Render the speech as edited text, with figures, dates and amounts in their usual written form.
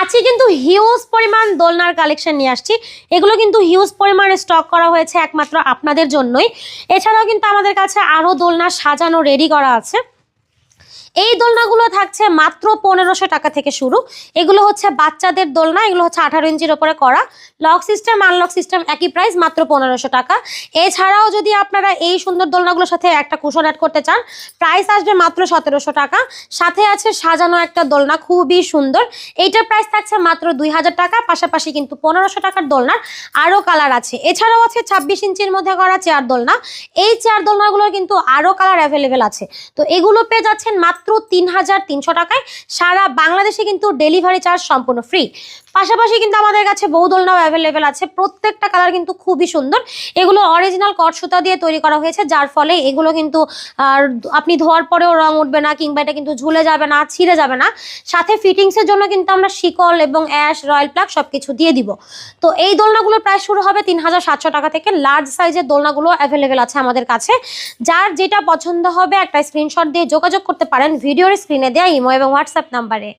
আজকে কিন্তু হিউজ পরিমাণ দোলনার কালেকশন নিয়ে আসছি। এগুলো কিন্তু হিউজ পরিমাণে স্টক করা হয়েছে একমাত্র আপনাদের জন্যই। এছাড়াও কিন্তু আমাদের কাছে আরো দোলনা সাজানো রেডি করা আছে। এই দোলনাগুলো থাকছে মাত্র 1500 টাকা থেকে শুরু। এগুলো হচ্ছে বাচ্চাদের দোলনা, এগুলো হচ্ছে 18 ইঞ্চির উপরে করা। লক সিস্টেম আনলক সিস্টেম একই প্রাইস, মাত্র 1500 টাকা। এছাড়াও যদি আপনারা এই সুন্দর দোলনাগুলোর সাথে একটা কুশন অ্যাড করতে চান, প্রাইস আসবে মাত্র 1700 টাকা। সাথে আছে সাজানো একটা দোলনা, খুবই সুন্দর, এইটার প্রাইস থাকছে মাত্র 2000 টাকা। পাশাপাশি কিন্তু 1500 টাকার দোলনার আরও কালার আছে। এছাড়াও আছে 26 ইঞ্চির মধ্যে করা চেয়ার দোলনা। এই চেয়ার দোলনাগুলোর কিন্তু আরও কালার অ্যাভেলেবেল আছে। তো এগুলো পেয়ে যাচ্ছেন মাত্র 3300 টাকায়। সারা বাংলাদেশে কিন্তু ডেলিভারি চার্জ সম্পূর্ণ ফ্রি। পাশাপাশি কিন্তু আমাদের কাছে বহু দোলনাও অ্যাভেলেবেল আছে। প্রত্যেকটা কালার কিন্তু খুবই সুন্দর। এগুলো অরিজিনাল কট সুতা দিয়ে তৈরি করা হয়েছে, যার ফলে এগুলো কিন্তু আপনি ধোয়ার পরেও রং উঠবে না, কিংবা এটা কিন্তু ঝুলে যাবে না, ছিঁড়ে যাবে না। সাথে ফিটিংসের জন্য কিন্তু আমরা শিকল এবং অ্যাশ রয়্যাল প্লাগ সবকিছু দিয়ে দিব। তো এই দোলনাগুলোর প্রাইস শুরু হবে 3700 টাকা থেকে। লার্জ সাইজের দোলনাগুলো অ্যাভেলেবেল আছে আমাদের কাছে। যার যেটা পছন্দ হবে একটা স্ক্রিনশট দিয়ে যোগাযোগ করতে পারেন ভিডিওর স্ক্রিনে দেওয়া ইমো এবং হোয়াটসঅ্যাপ নাম্বারে।